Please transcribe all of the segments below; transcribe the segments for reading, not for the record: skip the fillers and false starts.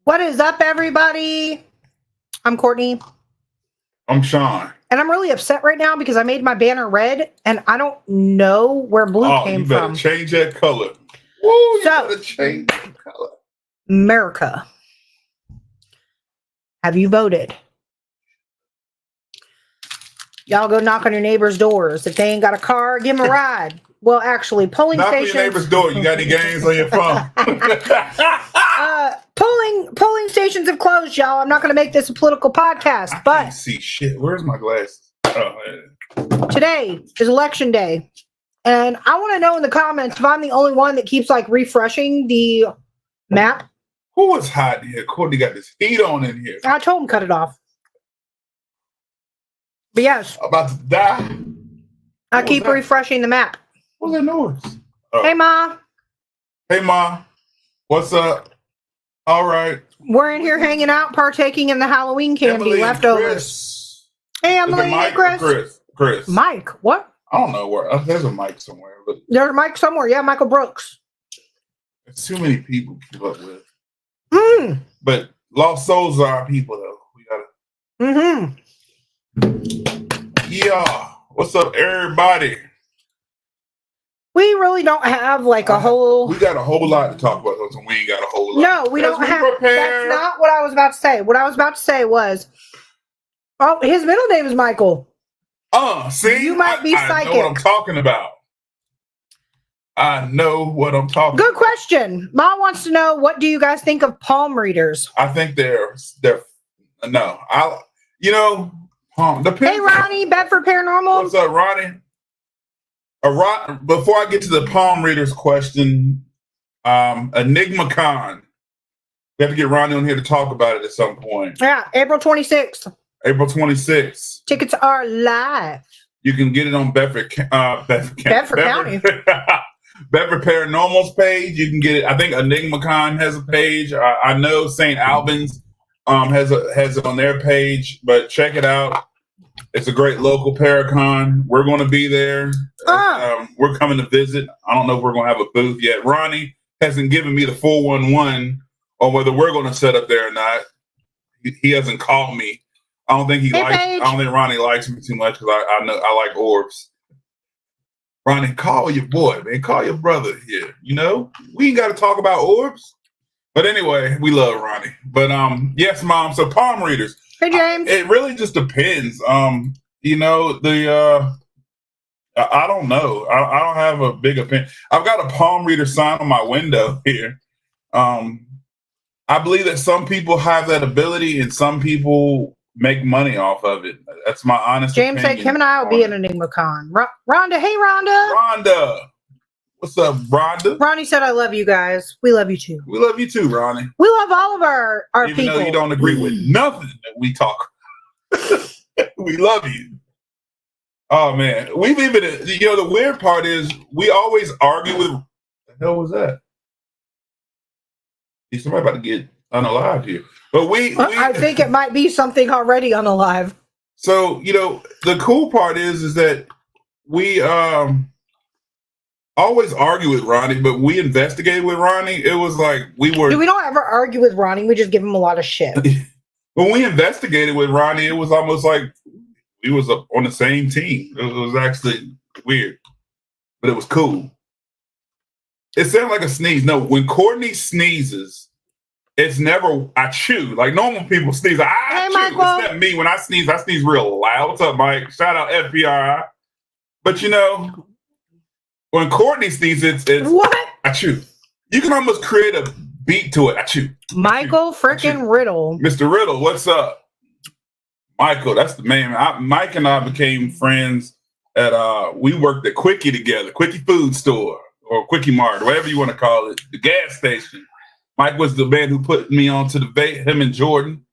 What is up, everybody? I'm Courtney. I'm Sean. And I'm really upset right now because I made my banner red and I don't know where blue came you better from. change that color. Woo, you better change that color. America, have you voted? Y'all go knock on your neighbor's doors. If they ain't got a car, give them a ride. Well, actually, polling Knock stations. on your neighbor's door. You got any games on your phone? Polling stations have closed, y'all. I'm not going to make this a political podcast, but I can't see shit. Where's my glasses? Oh, man. Today is election day, and I want to know in the comments if I'm the only one that keeps like refreshing the map. Who is hot in here? Courtney got this heat on in here. I told him cut it off. But yes, I'm about to die. I keep refreshing the map. What's that noise? Oh. Hey, Ma. Hey, Ma. What's up? All right. We're in here hanging out, partaking in the Halloween candy Emily leftovers. Hey, Emily. Mike Hey, Chris. Mike. What? I don't know where. There's a mic somewhere, but There's a mic somewhere. Yeah, Michael Brooks. there's too many people to keep up with. Mm. But lost souls are our people, though. We gotta. Yeah. What's up, everybody? We really don't have like a whole. We got a whole lot to talk about. So we ain't got a whole lot. No, we don't have. That's not what I was about to say. What I was about to say was, oh, his middle name is Michael. See, you might be psychic. I know what I'm talking about. I know what I'm talking. Good question. Ma wants to know, what do you guys think of palm readers? I think they're no. Depends. Hey, Ronnie, Bedford Paranormal. What's up, Ronnie? Before I get to the palm readers question, Enigma Con. We have to get Ronnie on here to talk about it at some point. Yeah, April 26th. April 26th. Tickets are live. You can get it on Bedford County. Bedford Paranormal's page. You can get it. I think EnigmaCon has a page. I know St. Albans has it on their page, but check it out. It's a great local Paracon. We're going to be there. We're coming to visit. I don't know if we're going to have a booth yet. Ronnie hasn't given me the 411 on whether we're going to set up there or not. He hasn't called me. I don't think I don't think Ronnie likes me too much because I know I like orbs. Ronnie, call your boy, man. Call your brother here. We ain't got to talk about orbs. But anyway, we love Ronnie. But yes, Mom. So palm readers. Hey, James. It really just depends. I don't know. I don't have a big opinion. I've got a palm reader sign on my window here. I believe that some people have that ability and some people make money off of it. That's my honest opinion. James said him and I will be at EnigmaCon. Rhonda, hey, Rhonda. Rhonda. What's up, Rhonda? Ronnie said, I love you guys. We love you too. We love you too, Ronnie. We love all of our Even people. Even though you don't agree with nothing that we talk. We love you. Oh, man. We've even, the weird part is we always argue with, what the hell was that? Somebody about to get unalive here. But I think it might be something already unalive. So, the cool part is that we always argue with Ronnie, but we investigated with Ronnie. It was like we don't ever argue with Ronnie. We just give him a lot of shit. When we investigated with Ronnie, it was almost like we was on the same team. It was actually weird, but it was cool. It sounded like a sneeze. No, when Courtney sneezes, it's never I chew. Like normal people sneeze. I chew. Michael. It's not me. When I sneeze real loud. What's up, Mike? Shout out FBI. But when Courtney sneezes, it's what? I chew. You can almost create a beat to it. I chew. Michael frickin' Riddle. Mr. Riddle, what's up? Michael, that's the man. Mike and I became friends we worked at Quickie together, Quickie Food Store or Quickie Mart, whatever you want to call it, the gas station. Mike was the man who put me onto the vape, him and Jordan.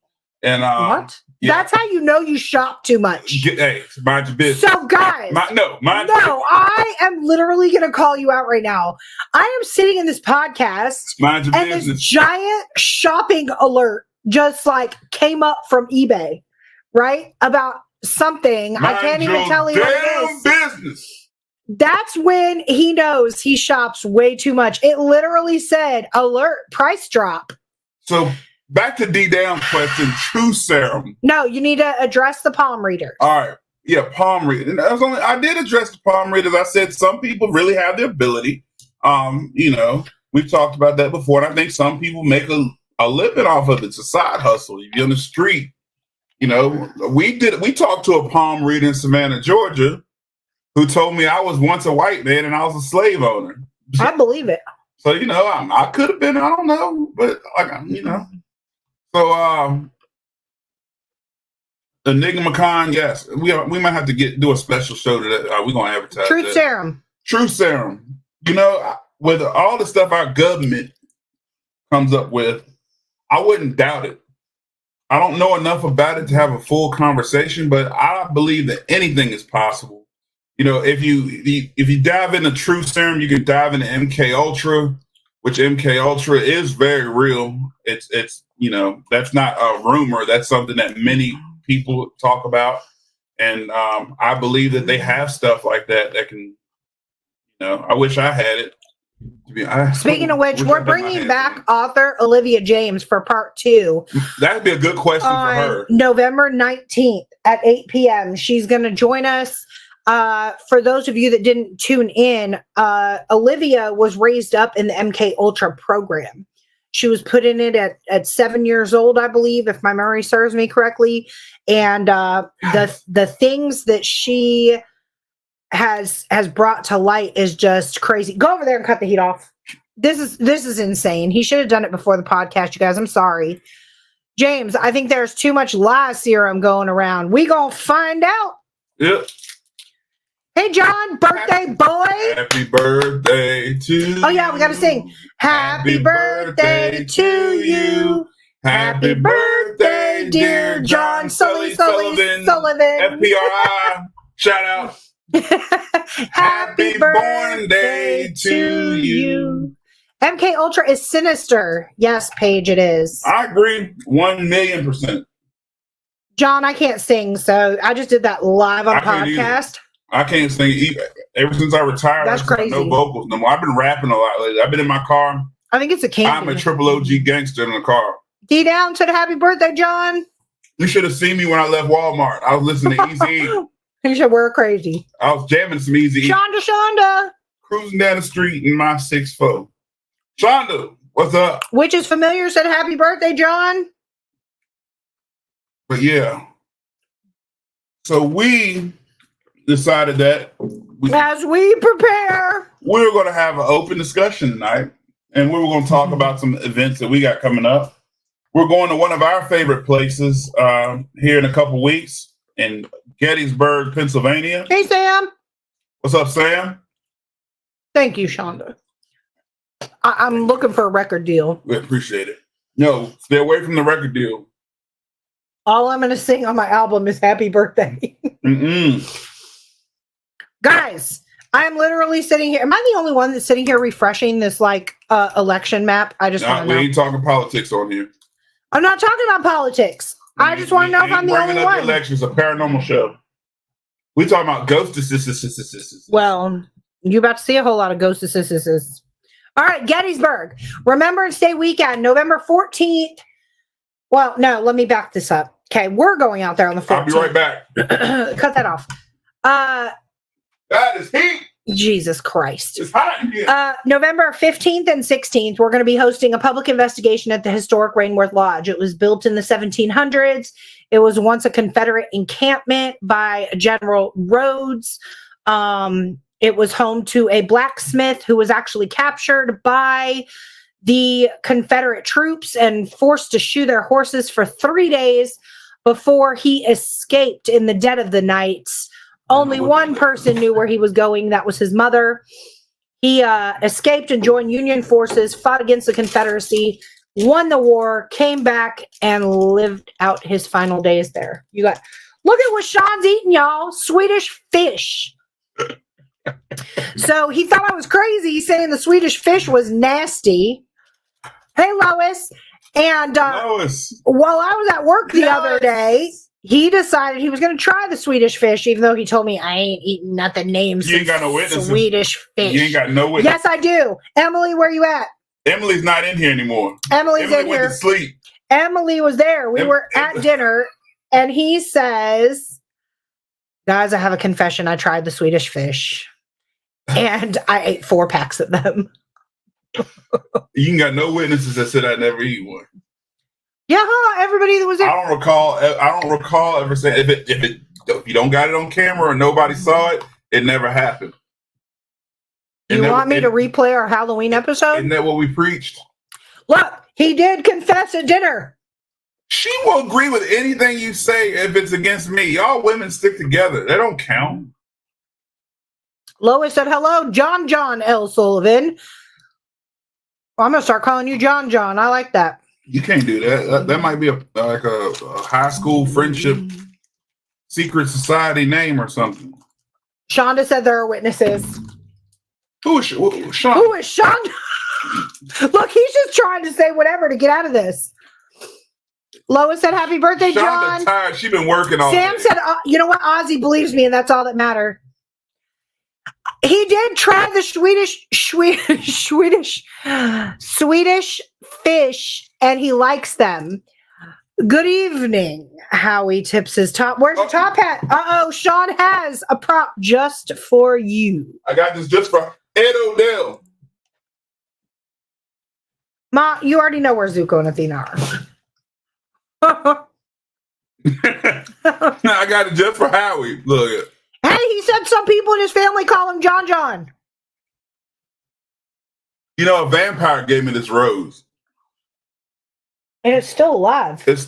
And what? Yeah. That's how you know you shop too much. Hey, mind your business. So, guys. I am literally going to call you out right now. I am sitting in this podcast. Mind your business. This giant shopping alert just came up from eBay, right? About something. I can't even tell you what it is. Business. That's when he knows he shops way too much. It literally said alert, price drop. So back to D-Down's question, true serum. No, you need to address the palm readers. All right. Yeah, palm readers. And I did address the palm readers. I said some people really have the ability. We've talked about that before, and I think some people make a living off of it. It's a side hustle. You're on the street. We talked to a palm reader in Savannah, Georgia, who told me I was once a white man and I was a slave owner. I believe it. So, I could have been, I don't know, but So, Enigma Con, yes, we might have to do a special show to that. We're going to advertise Truth Serum. Truth Serum. With all the stuff our government comes up with, I wouldn't doubt it. I don't know enough about it to have a full conversation, but I believe that anything is possible. If you dive into Truth Serum, you can dive into MK Ultra, which MK Ultra is very real. It's that's not a rumor. That's something that many people talk about, and I believe that they have stuff like that can. I wish I had it. Speaking of which, we're bringing back author Olivia James for part 2. That'd be a good question for her. November 19th at 8 p.m. She's going to join us. For those of you that didn't tune in, Olivia was raised up in the MK Ultra program. She was put in it at 7 years old, I believe, if my memory serves me correctly. And the things that she has brought to light is just crazy. Go over there and cut the heat off. This is insane. He should have done it before the podcast, you guys. I'm sorry. James, I think there's too much lie serum going around. We gonna find out. Yep. Hey, John, birthday boy. Happy birthday to you. Oh, yeah, we got to sing. Happy birthday to you. Happy birthday, dear John Sullivan. FPRI. Shout out. Happy born day to you. MK Ultra is sinister. Yes, Paige, it is. I agree 1,000,000%. John, I can't sing, so I just did that live on podcast. I can't sing either. Ever since I retired, that's crazy. No vocals no more. I've been rapping a lot lately. I've been in my car. I think it's a candy. I'm a triple OG gangster in the car. D-Down said happy birthday, John. You should have seen me when I left Walmart. I was listening to Easy. You said we're crazy. I was jamming some Easy. Shonda. Cruising down the street in my 6'4". Shonda, what's up? Which is familiar said happy birthday, John. But yeah. So we decided that as we prepare, we were going to have an open discussion tonight, and we were going to talk about some events that we got coming up. We're going to one of our favorite places here in a couple weeks in Gettysburg, Pennsylvania. Hey, Sam. What's up, Sam? Thank you, Shonda. I'm looking for a record deal. We appreciate it. No, stay away from the record deal. All I'm going to sing on my album is happy birthday. Guys, I'm literally sitting here. Am I the only one that's sitting here refreshing this election map? I just want to know. We ain't talking politics on here. I'm not talking about politics. I just want to know if I'm the only one. The election's a paranormal show. We talking about ghosts. Well, you're about to see a whole lot of ghosts. All right, Gettysburg. Remembrance Day weekend, November 14th. Well, no, let me back this up. Okay, we're going out there on the 14th. I'll be right back. Cut that off. That is heat. Jesus Christ. It's hot in here. November 15th and 16th, we're going to be hosting a public investigation at the historic Rainworth Lodge. It was built in the 1700s. It was once a Confederate encampment by General Rhodes. It was home to a blacksmith who was actually captured by the Confederate troops and forced to shoe their horses for 3 days before he escaped in the dead of the night. Only one person knew where he was going. That was his mother. He escaped and joined Union forces, fought against the Confederacy, won the war, came back, and lived out his final days there. You got, look at what Sean's eating, y'all. Swedish fish. So he thought I was crazy saying the Swedish fish was nasty. Hey, Lois. And Lois. While I was at work the other day, he decided he was going to try the Swedish fish, even though he told me I ain't eating nothing named You ain't got no witnesses. Swedish fish. You ain't got no witnesses. Yes, I do. Emily, where you at? Emily's not in here anymore. Emily in went here. To sleep. Emily was there. We were at dinner, and he says, guys, I have a confession. I tried the Swedish fish, and I ate 4 packs of them. You ain't got no witnesses that said I never eat one. Yeah, everybody that was there. I don't recall ever saying if you don't got it on camera or nobody saw it, it never happened. You want me to replay our Halloween episode? Isn't that what we preached? Look, he did confess at dinner. She will agree with anything you say if it's against me. Y'all women stick together. They don't count. Lois said, hello, John L. Sullivan. Well, I'm going to start calling you John. I like that. You can't do that. That might be a high school friendship secret society name or something. Shonda said there are witnesses. Who is Shonda? Who is Shonda? Look, he's just trying to say whatever to get out of this. Lois said, happy birthday, John. Shonda's tired. She's been working all Sam day. said, you know what? Ozzy believes me, and that's all that mattered. He did try the Swedish fish, and he likes them. Good evening. Howie tips his top. Where's your top hat? Sean has a prop just for you. I got this just for Ed Odell. Ma, you already know where Zuko and Athena are. I got it just for Howie. Look. Hey, he said some people in his family call him John. You know, a vampire gave me this rose. And it's still alive. It's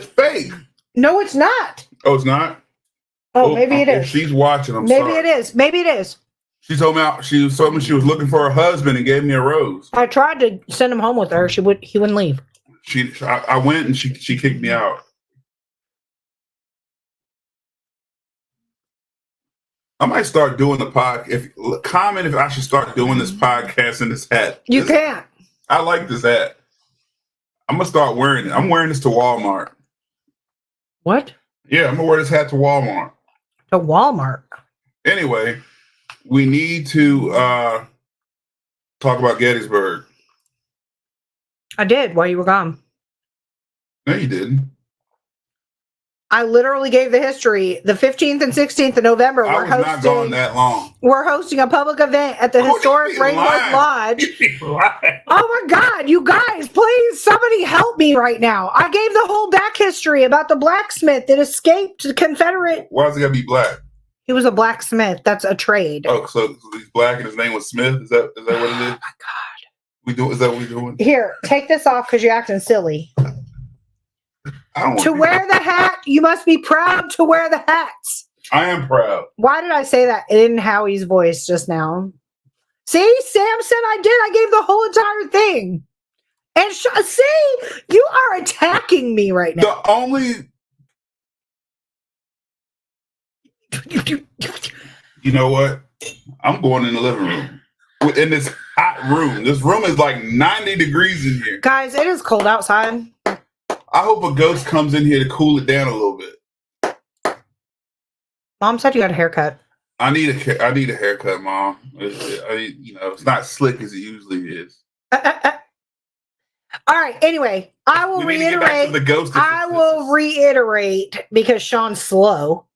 fake. No, it's not. Oh, it's not? Oh, maybe it is. If she's watching, I'm sorry. Maybe it is. She told me she was looking for her husband and gave me a rose. I tried to send him home with her. He wouldn't leave. I went and she kicked me out. I might start doing the podcast. Comment if I should start doing this podcast in this hat. You can't. I like this hat. I'm gonna start wearing it. I'm wearing this to Walmart. What? Yeah, I'm gonna wear this hat to Walmart. To Walmart. Anyway, we need to talk about Gettysburg. I did while you were gone. No, you didn't. I literally gave the history. The 15th and 16th of November, I was not gone that long. We're hosting a public event at the historic Rainworth Lodge. Oh my God, you guys, please, somebody help me right now. I gave the whole back history about the blacksmith that escaped the Confederate. Why is he gotta be black? He was a blacksmith. That's a trade. Oh, so he's black and his name was Smith? Is that what it is? Oh my God. Is that what we're doing? Here, take this off because you're acting silly. To wear the hat, you must be proud to wear the hats. I am proud. Why did I say that in Howie's voice just now? See, Sam said I did. I gave the whole entire thing. And see, you are attacking me right now. The only... You know what? I'm going in the living room. In this hot room. This room is like 90 degrees in here. Guys, it is cold outside. I hope a ghost comes in here to cool it down a little bit. Mom said you had a haircut. I need a haircut, Mom. It's not slick as it usually is. All right. Anyway, I will reiterate. I will reiterate because Sean's slow.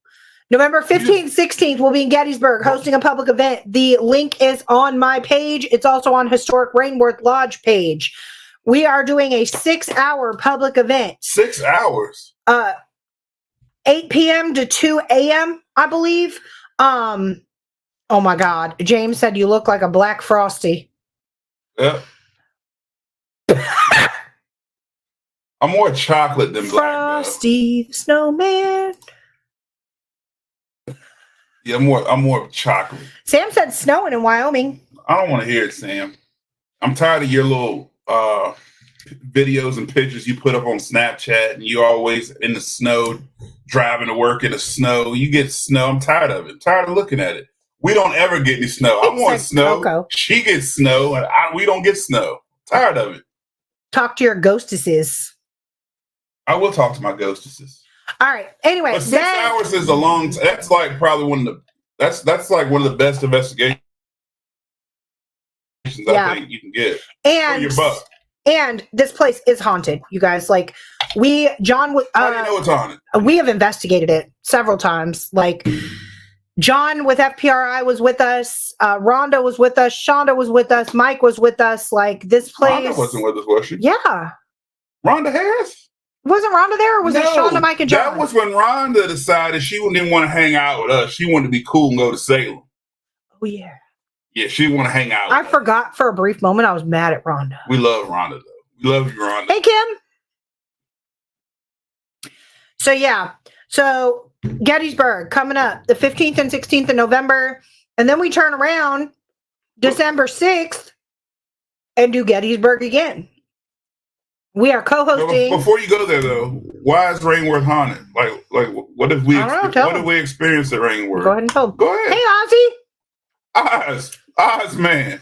November 15th, 16th, we'll be in Gettysburg hosting a public event. The link is on my page. It's also on Historic Rainworth Lodge page. We are doing a 6-hour public event. 6 hours? 8 p.m. to 2 a.m., I believe. Oh my God. James said you look like a black Frosty. Yep. I'm more chocolate than black. Frosty the Snowman. Yeah, I'm more chocolate. Sam said snowing in Wyoming. I don't want to hear it, Sam. I'm tired of your little videos and pictures you put up on Snapchat, and you're always in the snow, driving to work in the snow. You get snow. I'm tired of it. I'm tired of looking at it. We don't ever get any snow. I want snow. Coco. She gets snow, and we don't get snow. I'm tired of it. Talk to your ghostesses. I will talk to my ghostesses. All right. Anyway, but 6 hours is a long. That's like probably one of the. That's like one of the best investigations I think you can get and for your buck. And this place is haunted, you guys. Like How do you know it's haunted? we have investigated it several times. Like John with FPRI was with us, Rhonda was with us, Shonda was with us, Mike was with us. Like this place. Rhonda wasn't with us, was she? Yeah. Rhonda Harris? Wasn't Rhonda there, or was it Shonda, Mike, and John? That was when Rhonda decided she didn't want to hang out with us. She wanted to be cool and go to Salem. Oh yeah. Yeah, she didn't want to hang out with I us. forgot for a brief moment I was mad at Rhonda. We love Rhonda, though. We love you, Rhonda. Hey, Kim. So, yeah. So, Gettysburg coming up the 15th and 16th of November. And then we turn around December 6th and do Gettysburg again. We are co-hosting. Before you go there, though, why is Rainworth haunted? Like, what if we experienced at Rainworth? Go ahead and tell them. Go ahead. Hey, Ozzy. Oz, man,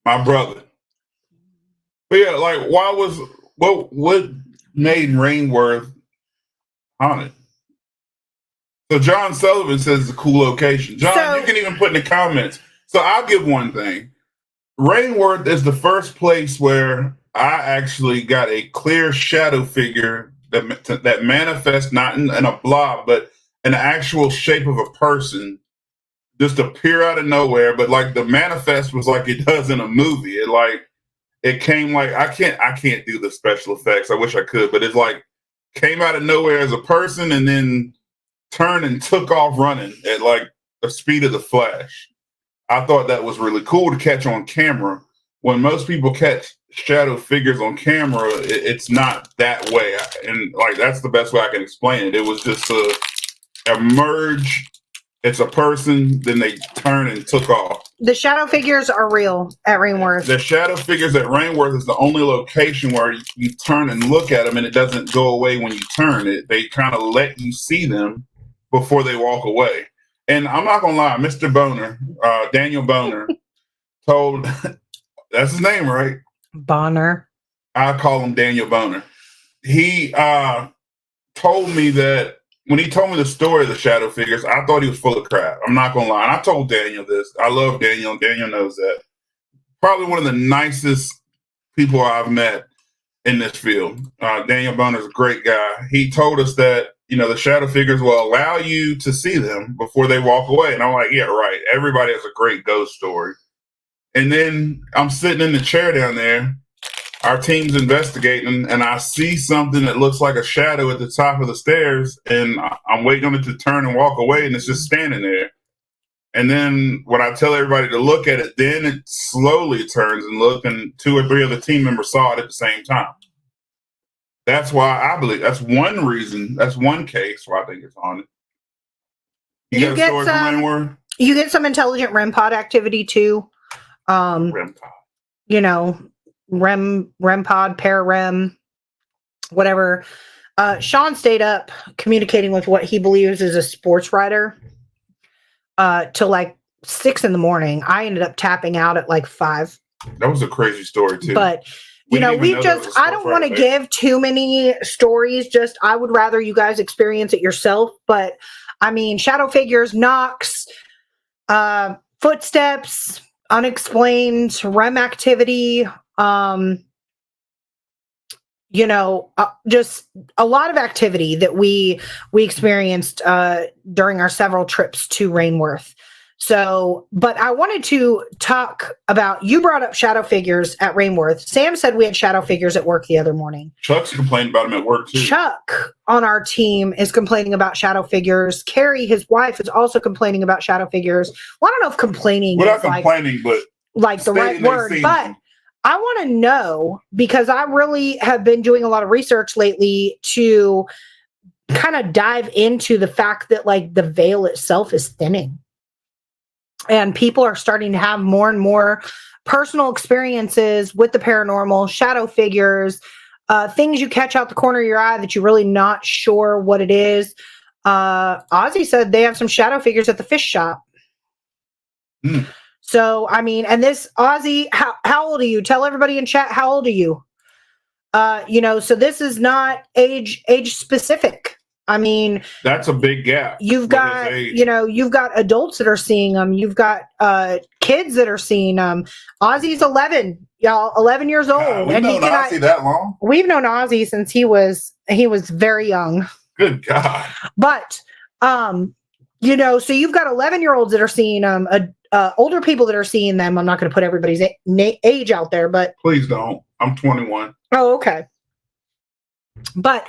my brother. But yeah, like, what made Rainworth haunted? So John Sullivan says it's a cool location. John, you can even put in the comments. So I'll give one thing. Rainworth is the first place where I actually got a clear shadow figure that manifests not in a blob, but an actual shape of a person just appear out of nowhere. But like the manifest was like it does in a movie. It came like I can't do the special effects. I wish I could, but it's like came out of nowhere as a person and then turned and took off running at like the speed of the Flash. I thought that was really cool to catch on camera. When most people catch shadow figures on camera, it's not that way. And like, that's the best way I can explain it. It was just a merge. It's a person, then they turn and took off. The shadow figures are real at Rainworth. The shadow figures at Rainworth is the only location where you turn and look at them and it doesn't go away when you turn it. They kind of let you see them before they walk away. And I'm not going to lie, Mr. Boner, Daniel Boner, told, that's his name, right? Bonner. I call him Daniel Boner. He told me that when he told me the story of the shadow figures, I thought he was full of crap. I'm not going to lie. And I told Daniel this. I love Daniel. Daniel knows that. Probably one of the nicest people I've met in this field. Daniel Boner's a great guy. He told us that, the shadow figures will allow you to see them before they walk away. And I'm like, yeah, right. Everybody has a great ghost story. And then I'm sitting in the chair down there. Our team's investigating, and I see something that looks like a shadow at the top of the stairs, and I'm waiting on it to turn and walk away, and it's just standing there. And then when I tell everybody to look at it, then it slowly turns and look, and 2 or 3 other team members saw it at the same time. That's why I believe that's one reason. That's one case where I think it's haunted. You got a story from Rainworth? You get some intelligent REM pod activity too. REM pod. REM pod, para-REM, whatever. Sean stayed up communicating with what he believes is a sports writer till like 6 a.m. I ended up tapping out at like 5. That was a crazy story too. But I don't want to give too many stories. I would rather you guys experience it yourself. But I mean, shadow figures, knocks, footsteps, unexplained REM activity, just a lot of activity that we experienced during our several trips to Rainworth. So, but I wanted to talk about, you brought up shadow figures at Rainworth. Sam said we had shadow figures at work the other morning. Chuck's complained about them at work too. Chuck on our team is complaining about shadow figures. Carrie, his wife, is also complaining about shadow figures. Well, I don't know if complaining We're not is complaining, but like the right word, but I want to know, because I really have been doing a lot of research lately to kind of dive into the fact that like the veil itself is thinning. And people are starting to have more and more personal experiences with the paranormal, shadow figures, things you catch out the corner of your eye that you're really not sure what it is. Ozzy said they have some shadow figures at the fish shop. Mm. So, I mean, and this, Ozzy, how old are you? Tell everybody in chat, how old are you? So this is not age specific. I mean, That's a big gap. you've with got, his age. you know, you've got adults that are seeing them. You've got kids that are seeing them. Ozzy's 11, y'all, 11 years old. God, we've and he known cannot, Ozzy that long. we've known Ozzy since he was very young. Good God. But, you know, so you've got 11-year-olds that are seeing them, older people that are seeing them. I'm not going to put everybody's age out there, but. Please don't. I'm 21. Oh, okay. But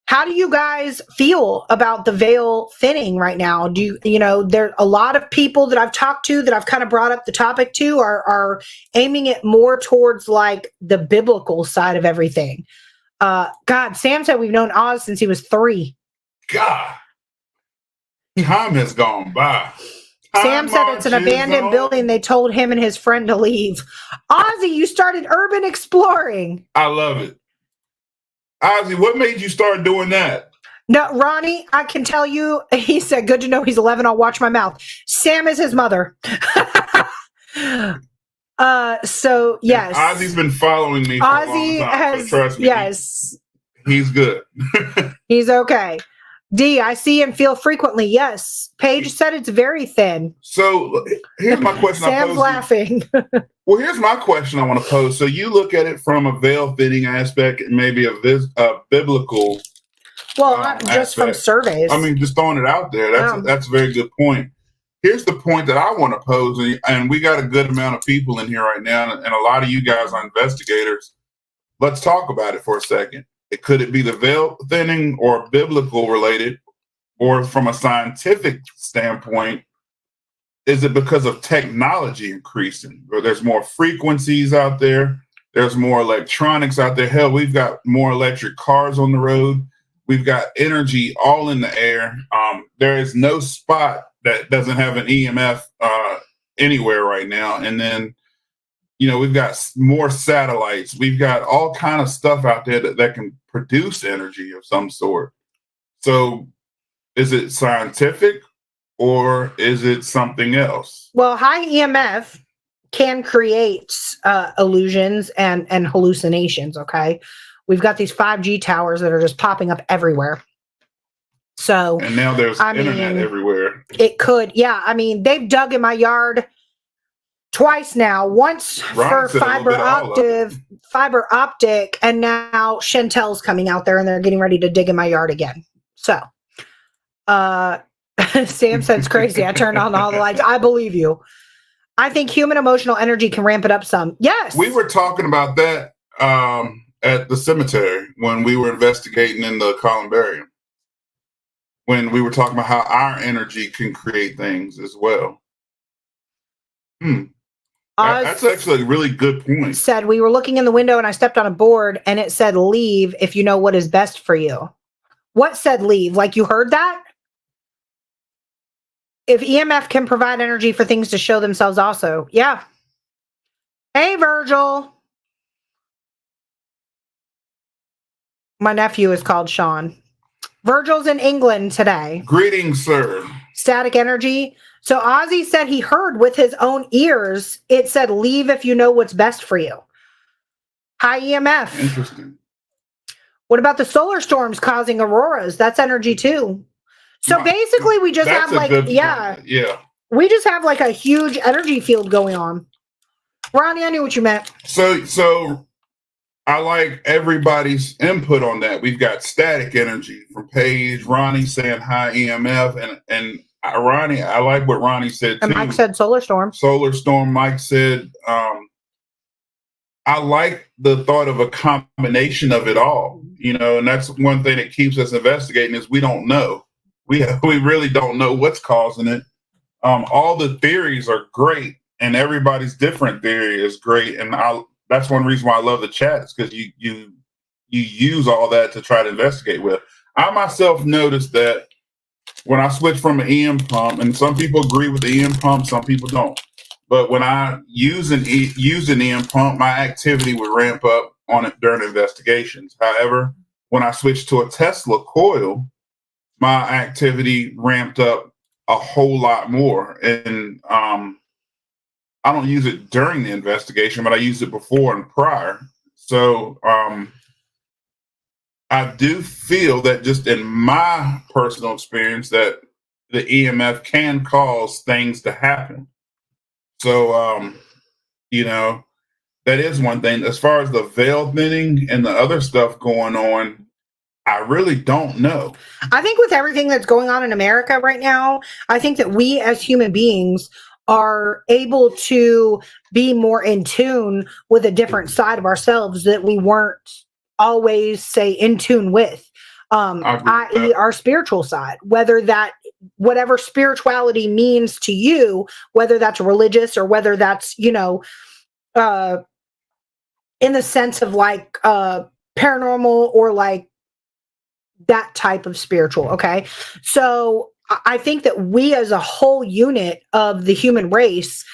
how do you guys feel about the veil thinning right now? You know, there a lot of people that I've talked to that I've kind of brought up the topic to are aiming it more towards like the biblical side of everything. God, Sam said we've known Oz since he was 3. God. Time has gone by. Sam said it's an abandoned building. They told him and his friend to leave. Ozzy, you started urban exploring. I love it. Ozzy, what made you start doing that? No, Ronnie, I can tell you, he said, good to know he's 11. I'll watch my mouth. Sam is his mother. So, yes. Ozzy's been following me for Ozzy a long time, has, so trust me. yes. He's good. He's okay. D, I see and feel frequently. Yes. Paige said it's very thin. So here's my question. Sam's laughing. Well, here's my question I want to pose. So you look at it from a veil fitting aspect and maybe a biblical. Well, not just from surveys. I mean, just throwing it out there. That's a very good point. Here's the point that I want to pose, and we got a good amount of people in here right now, and a lot of you guys are investigators. Let's talk about it for a second. Could it be the veil thinning or biblical related, or from a scientific standpoint? Is it because of technology increasing, or there's more frequencies out there? There's more electronics out there. Hell, we've got more electric cars on the road. We've got energy all in the air. There is no spot that doesn't have an EMF anywhere right now. And then, you know, we've got more satellites. We've got all kind of stuff out there that can produce energy of some sort. So is it scientific or is it something else? Well, high EMF can create illusions and hallucinations, okay? We've got these 5G towers that are just popping up everywhere. So, and now there's internet everywhere. It could, yeah. I mean, they've dug in my yard twice now. Once for fiber optic, and now Chantel's coming out there and they're getting ready to dig in my yard again. So, Sam said it's crazy. I turned on all the lights. I believe you. I think human emotional energy can ramp it up some. Yes. We were talking about that at the cemetery when we were investigating in the columbarium. When we were talking about how our energy can create things as well. That's actually a really good point. Said we were looking in the window and I stepped on a board and it said leave if you know what is best for you. What said leave? Like you heard that? If EMF can provide energy for things to show themselves also. Yeah. Hey, Virgil. My nephew is called Sean. Virgil's in England today. Greetings, sir. Static energy. So Ozzy said he heard with his own ears, it said, leave if you know what's best for you. High EMF. Interesting. What about the solar storms causing auroras? That's energy too. So basically we just have like, yeah. We just have like a huge energy field going on. Ronnie, I knew what you meant. So I like everybody's input on that. We've got static energy from Paige, Ronnie saying high EMF, and Ronnie, I like what Ronnie said too. And Mike said solar storm. Solar storm. Mike said, I like the thought of a combination of it all, you know, and that's one thing that keeps us investigating is we don't know. We really don't know what's causing it. All the theories are great, and everybody's different theory is great, and that's one reason why I love the chats, because you use all that to try to investigate with. I myself noticed that when I switch from an EM pump, and some people agree with the EM pump, some people don't. But when I use an EM pump, my activity would ramp up on it during investigations. However, when I switched to a Tesla coil, my activity ramped up a whole lot more. And I don't use it during the investigation, but I use it before and prior. So I do feel that just in my personal experience that the EMF can cause things to happen. So, you know, that is one thing. As far as the veil thinning and the other stuff going on, I really don't know. I think with everything that's going on in America right now, I think that we as human beings are able to be more in tune with a different side of ourselves that we weren't always, say, in tune with. I agree with I.e., that. our spiritual side, whether that whatever spirituality means to you, whether that's religious or whether that's, uh, in the sense of like paranormal or like that type of spiritual. Okay. So I think that we as a whole unit of the human race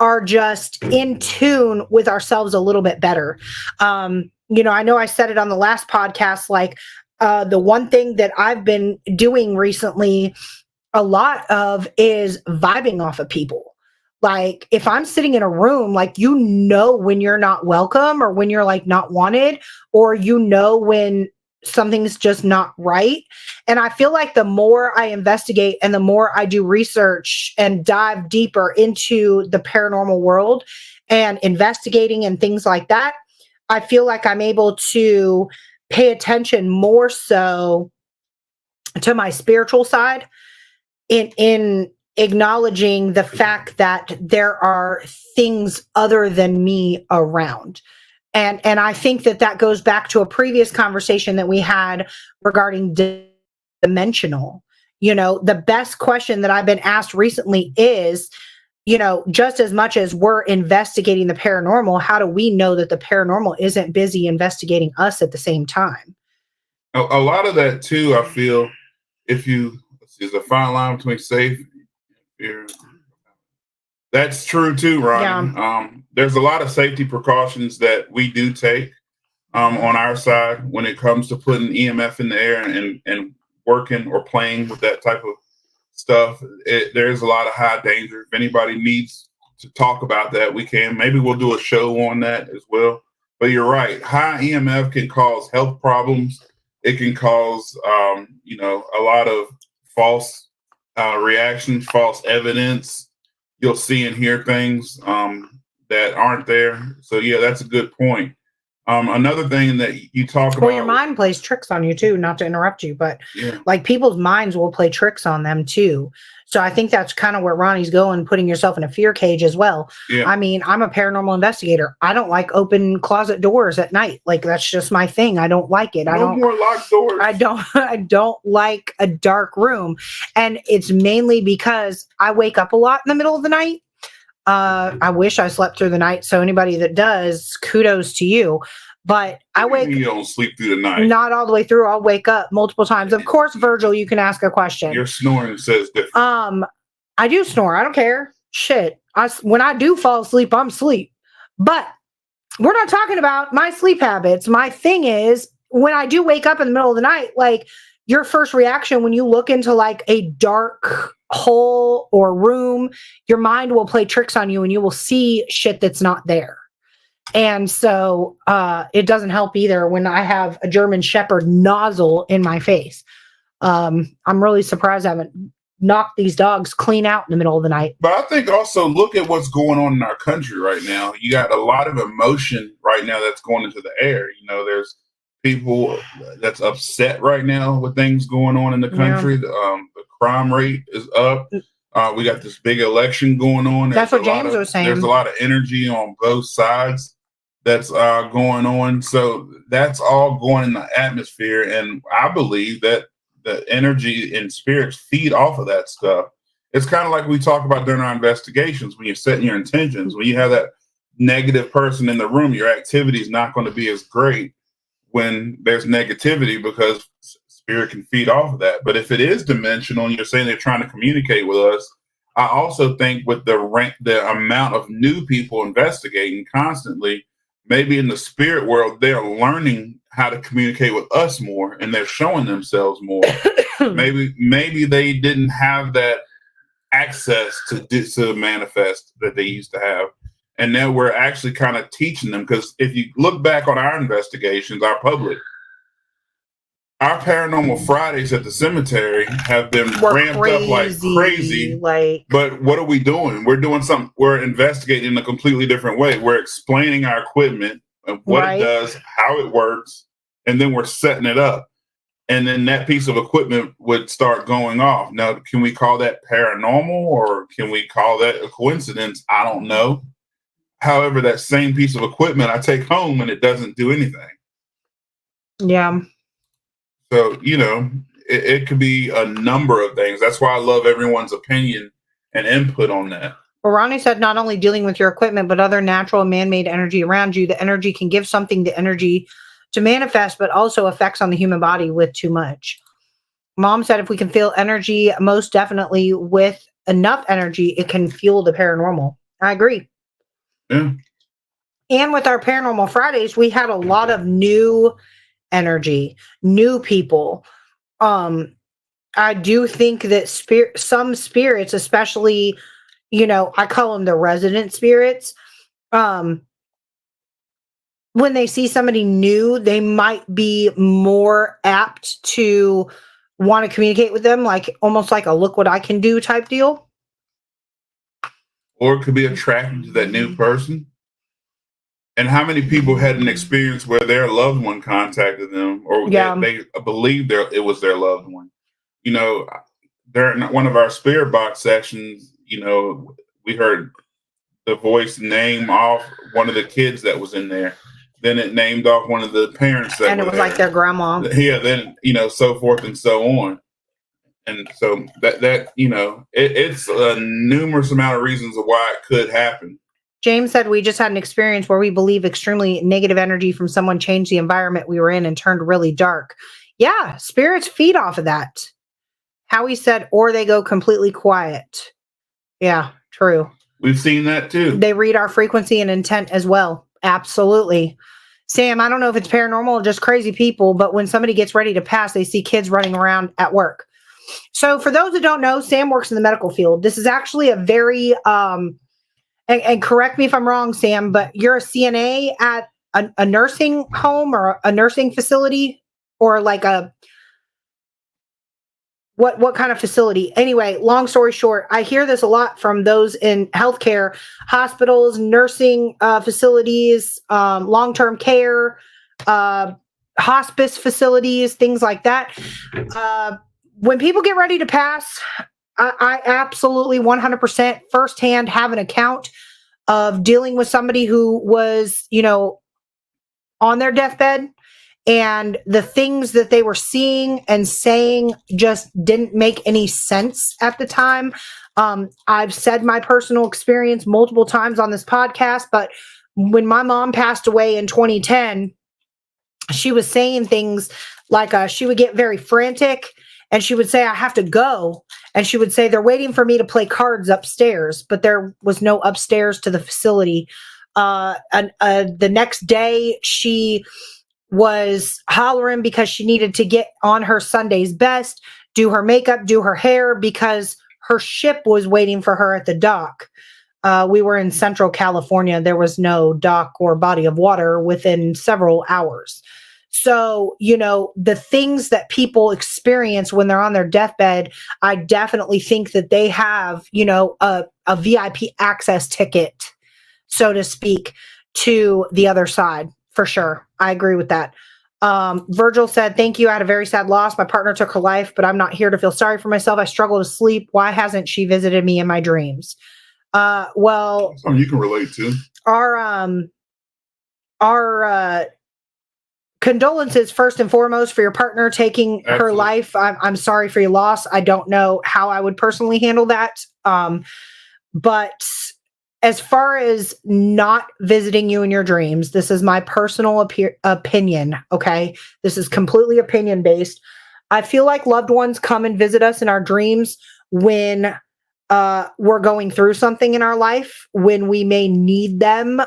are just in tune with ourselves a little bit better. I know I said it on the last podcast, like the one thing that I've been doing recently a lot of is vibing off of people. Like if I'm sitting in a room, like when you're not welcome or when you're like not wanted, or when something's just not right. And I feel like the more I investigate and the more I do research and dive deeper into the paranormal world and investigating and things like that, I feel like I'm able to pay attention more so to my spiritual side in acknowledging the fact that there are things other than me around. And I think that goes back to a previous conversation that we had regarding dimensional. The best question that I've been asked recently is, just as much as we're investigating the paranormal, how do we know that the paranormal isn't busy investigating us at the same time? A lot of that too, I feel, if you is a fine line between safe and fear. That's true too, Ronnie. Yeah. There's a lot of safety precautions that we do take on our side when it comes to putting EMF in the air and working or playing with that type of stuff. There's a lot of high danger. If anybody needs to talk about that, we can. Maybe we'll do a show on that as well. But you're right. High EMF can cause health problems. It can cause, a lot of false reactions, false evidence. You'll see and hear things that aren't there. So yeah, that's a good point. Another thing that you talk Well, about. your mind plays tricks on you too, not to interrupt you, but Yeah. like people's minds will play tricks on them too. So I think that's kind of where Ronnie's going, putting yourself in a fear cage as well. Yeah. I mean, I'm a paranormal investigator. I don't like open closet doors at night. Like that's just my thing. I don't like it. No more locked doors. I don't like a dark room. And it's mainly because I wake up a lot in the middle of the night. I wish I slept through the night. So anybody that does, kudos to you. But I wake. You don't sleep through the night. Not all the way through. I'll wake up multiple times. Of course, Virgil, you can ask a question. Your snoring says different. I do snore. I don't care. Shit. When I do fall asleep, I'm asleep. But we're not talking about my sleep habits. My thing is when I do wake up in the middle of the night, like your first reaction when you look into like a dark hole or room, your mind will play tricks on you and you will see shit that's not there. And so it doesn't help either when I have a German Shepherd nozzle in my face. I'm really surprised I haven't knocked these dogs clean out in the middle of the night. But I think also look at what's going on in our country right now. You got a lot of emotion right now that's going into the air. There's people that's upset right now with things going on in the country. Yeah. The crime rate is up. We got this big election going on. That's what James was saying. There's a lot of energy on both sides that's going on. So that's all going in the atmosphere. And I believe that the energy and spirits feed off of that stuff. It's kind of like we talk about during our investigations when you're setting your intentions. When you have that negative person in the room, your activity is not going to be as great when there's negativity because spirit can feed off of that. But if it is dimensional and you're saying they're trying to communicate with us, I also think with the amount of new people investigating constantly, maybe in the spirit world, they're learning how to communicate with us more and they're showing themselves more. maybe they didn't have that access to manifest that they used to have. And now we're actually kind of teaching them, because if you look back on our investigations, our public, our Paranormal Fridays at the cemetery have been ramped up like crazy. But what are we doing? We're doing something. We're investigating in a completely different way. We're explaining our equipment and what it does, how it works, and then we're setting it up. And then that piece of equipment would start going off. Now, can we call that paranormal or can we call that a coincidence? I don't know. However, that same piece of equipment I take home and it doesn't do anything. Yeah. So, it could be a number of things. That's why I love everyone's opinion and input on that. Well, Ronnie said not only dealing with your equipment, but other natural and man-made energy around you. The energy can give something the energy to manifest, but also effects on the human body with too much. Mom said if we can feel energy, most definitely with enough energy, it can fuel the paranormal. I agree. Yeah. And with our Paranormal Fridays, we had a lot of new energy, new people. I do think that some spirits, especially, I call them the resident spirits. When they see somebody new, they might be more apt to want to communicate with them, like almost like a look what I can do type deal. Or it could be attracted to that new person. And how many people had an experience where their loved one contacted them, or they believed it was their loved one? During one of our spirit box sessions, we heard the voice name off one of the kids that was in there. Then it named off one of the parents that, and it was like their grandma. Yeah. Then so forth and so on. And so that it's a numerous amount of reasons of why it could happen. James said we just had an experience where we believe extremely negative energy from someone changed the environment we were in and turned really dark. Yeah, spirits feed off of that. Howie said, or they go completely quiet. Yeah, true. We've seen that too. They read our frequency and intent as well. Absolutely. Sam, I don't know if it's paranormal or just crazy people, but when somebody gets ready to pass, they see kids running around at work. So for those that don't know, Sam works in the medical field. This is actually a very, and correct me if I'm wrong, Sam, but you're a CNA at a nursing home or a nursing facility, or like what kind of facility? Anyway, long story short, I hear this a lot from those in healthcare, hospitals, nursing facilities, long-term care, hospice facilities, things like that. When people get ready to pass, I absolutely 100% firsthand have an account of dealing with somebody who was, on their deathbed, and the things that they were seeing and saying just didn't make any sense at the time. I've said my personal experience multiple times on this podcast, but when my mom passed away in 2010, she was saying things like she would get very frantic. And she would say, I have to go. And she would say, they're waiting for me to play cards upstairs. But there was no upstairs to the facility. The next day, she was hollering because she needed to get on her Sunday's best, do her makeup, do her hair, because her ship was waiting for her at the dock. We were in Central California. There was no dock or body of water within several hours. So, the things that people experience when they're on their deathbed, I definitely think that they have, a VIP access ticket, so to speak, to the other side, for sure. I agree with that. Virgil said, thank you. I had a very sad loss. My partner took her life, but I'm not here to feel sorry for myself. I struggle to sleep. Why hasn't she visited me in my dreams? Well, something you can relate to. Our condolences first and foremost for your partner taking her life. I'm sorry for your loss. I don't know how I would personally handle that. But as far as not visiting you in your dreams, this is my personal opinion. Okay. This is completely opinion based. I feel like loved ones come and visit us in our dreams when we're going through something in our life, when we may need them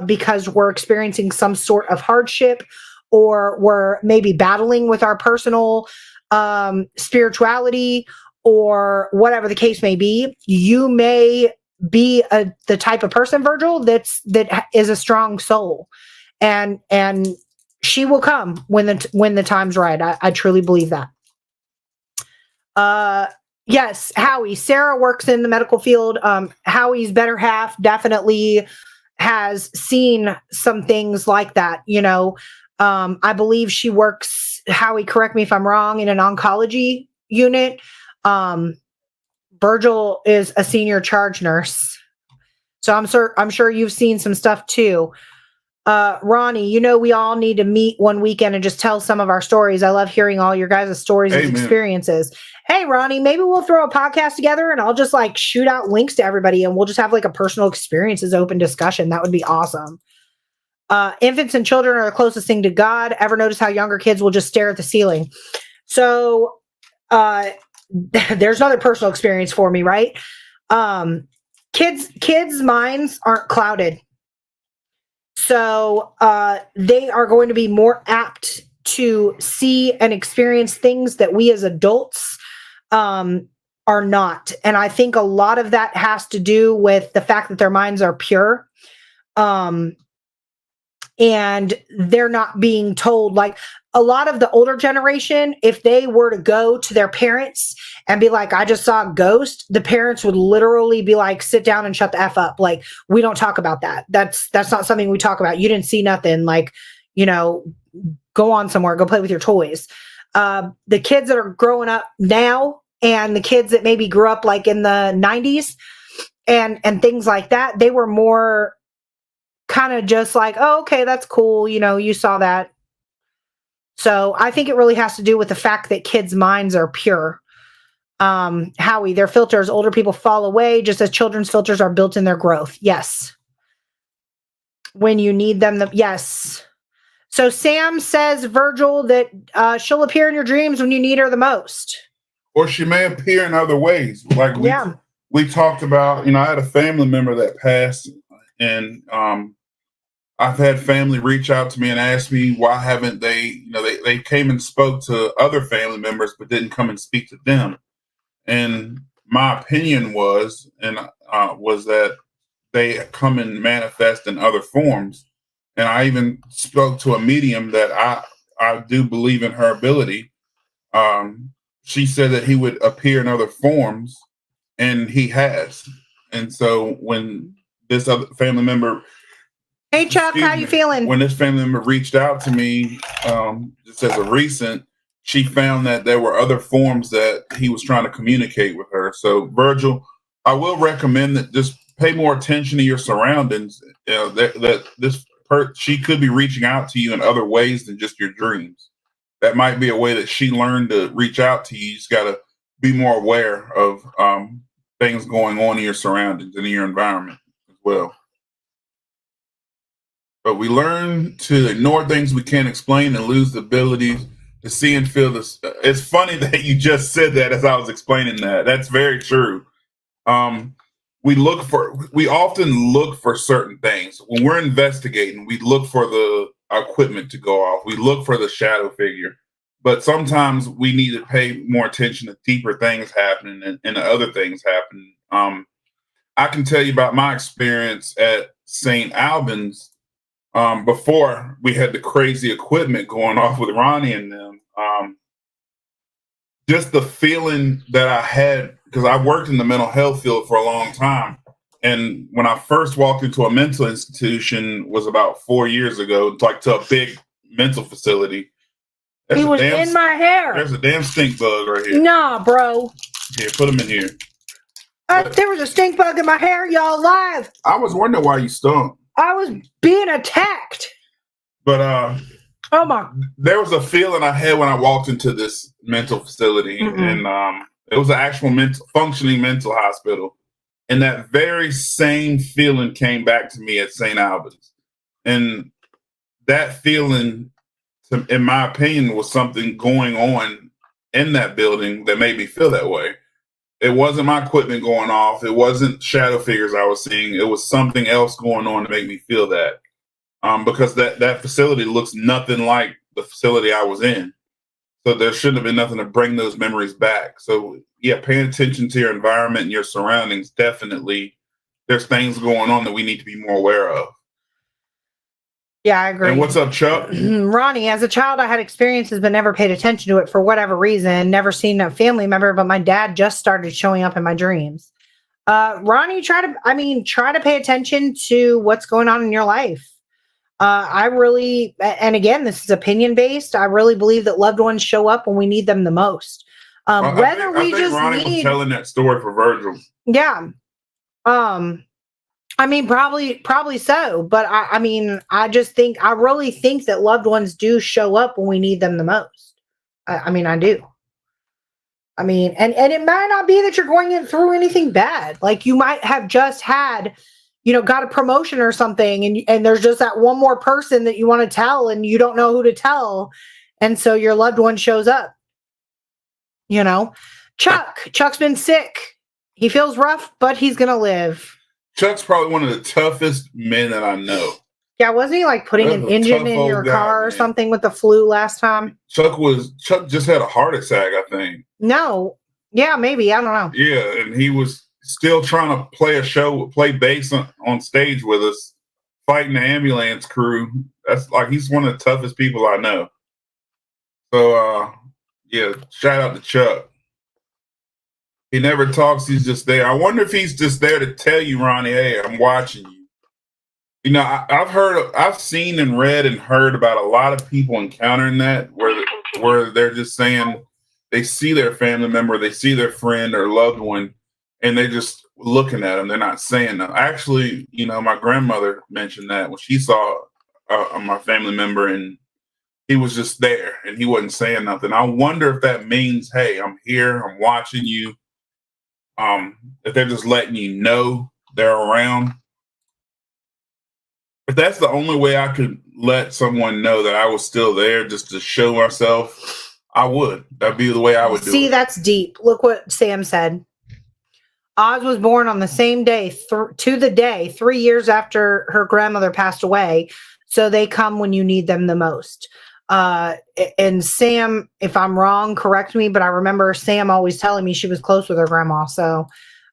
because we're experiencing some sort of hardship, or we're maybe battling with our personal spirituality, or whatever the case may be. You may be the type of person, Virgil, that is a strong soul, and she will come when the time's right. I truly believe that. Yes, Howie. Sarah works in the medical field. Howie's better half definitely has seen some things like that. I believe she works, Howie, correct me if I'm wrong, in an oncology unit. Virgil is a senior charge nurse. So I'm sure you've seen some stuff too. Ronnie, we all need to meet one weekend and just tell some of our stories. I love hearing all your guys' stories and experiences. Hey, Ronnie, maybe we'll throw a podcast together and I'll just like shoot out links to everybody and we'll just have like a personal experiences open discussion. That would be awesome. Infants and children are the closest thing to God. Ever notice how younger kids will just stare at the ceiling? So there's another personal experience for me, right? Kids' minds aren't clouded. So they are going to be more apt to see and experience things that we as adults are not. And I think a lot of that has to do with the fact that their minds are pure. And they're not being told, like a lot of the older generation, if they were to go to their parents and be like, I just saw a ghost, the parents would literally be like, sit down and shut the F up. Like, we don't talk about that. That's not something we talk about. You didn't see nothing. Like, go on somewhere, go play with your toys. The kids that are growing up now and the kids that maybe grew up like in the 90s and things like that, they were more kind of just like, oh, okay, that's cool. You saw that. So I think it really has to do with the fact that kids' minds are pure. Howie, their filters, older people fall away just as children's filters are built in their growth. Yes. When you need them, yes. So Sam says, Virgil, that she'll appear in your dreams when you need her the most. Or she may appear in other ways. Like we talked about, I had a family member that passed, and I've had family reach out to me and ask me why haven't they, they came and spoke to other family members but didn't come and speak to them. And my opinion was that they come and manifest in other forms. And I even spoke to a medium that I do believe in her ability. She said that he would appear in other forms, and he has. And so when this other family member, hey Chuck, how you feeling? When this family member reached out to me, just as a recent, she found that there were other forms that he was trying to communicate with her. So Virgil, I will recommend that just pay more attention to your surroundings. She could be reaching out to you in other ways than just your dreams. That might be a way that she learned to reach out to you. You just got to be more aware of things going on in your surroundings and in your environment as well. But we learn to ignore things we can't explain and lose the ability to see and feel this. It's funny that you just said that as I was explaining that. That's very true. We often look for certain things. When we're investigating, we look for the equipment to go off. We look for the shadow figure. But sometimes we need to pay more attention to deeper things happening and other things happening. I can tell you about my experience at St. Albans before we had the crazy equipment going off with Ronnie and them. Just the feeling that I had, because I worked in the mental health field for a long time. And when I first walked into a mental institution was about 4 years ago, like to a big mental facility. He was in my hair. There's a damn stink bug right here. Nah, bro. Here, put him in here. There was a stink bug in my hair, y'all, live. I was wondering why you stunk. I was being attacked. But there was a feeling I had when I walked into this mental facility, and it was an actual functioning mental hospital. And that very same feeling came back to me at St. Albans. And that feeling, in my opinion, was something going on in that building that made me feel that way. It wasn't my equipment going off. It wasn't shadow figures I was seeing. It was something else going on to make me feel that. Because that facility looks nothing like the facility I was in. So there shouldn't have been nothing to bring those memories back. So yeah, paying attention to your environment and your surroundings, definitely there's things going on that we need to be more aware of. Yeah, I agree. And what's up, Chuck? Ronnie, as a child, I had experiences but never paid attention to it for whatever reason. Never seen a family member, but my dad just started showing up in my dreams. Ronnie, try to pay attention to what's going on in your life. I really, and again, this is opinion based. I really believe that loved ones show up when we need them the most. Whether we just Ronnie was need, telling that story for Virgil. yeah. I mean, probably so, but I mean, I really think that loved ones do show up when we need them the most. I mean, I do. I mean, and it might not be that you're going through anything bad. Like you might have just had, got a promotion or something, and there's just that one more person that you want to tell, and you don't know who to tell, and so your loved one shows up. Chuck's been sick. He feels rough, but he's gonna live. Chuck's probably one of the toughest men that I know. Yeah, wasn't he like putting an engine in your car or something with the flu last time? Chuck just had a heart attack, I think. No. Yeah, maybe. I don't know. Yeah, and he was still trying to play bass on stage with us, fighting the ambulance crew. That's like, he's one of the toughest people I know. So, yeah, shout out to Chuck. He never talks. He's just there. I wonder if he's just there to tell you, Ronnie, hey, I'm watching you. I've seen and read and heard about a lot of people encountering that where they're just saying they see their family member, they see their friend or loved one, and they're just looking at them. They're not saying nothing. Actually, my grandmother mentioned that when she saw my family member, and he was just there and he wasn't saying nothing. I wonder if that means, hey, I'm here, I'm watching you. If they're just letting you know they're around. If that's the only way I could let someone know that I was still there, just to show myself, I would. That'd be the way I would do it. See, that's deep. Look what Sam said. Oz was born on the same day, to the day, 3 years after her grandmother passed away. So they come when you need them the most. And Sam, if I'm wrong, correct me, but I remember Sam always telling me she was close with her grandma. So,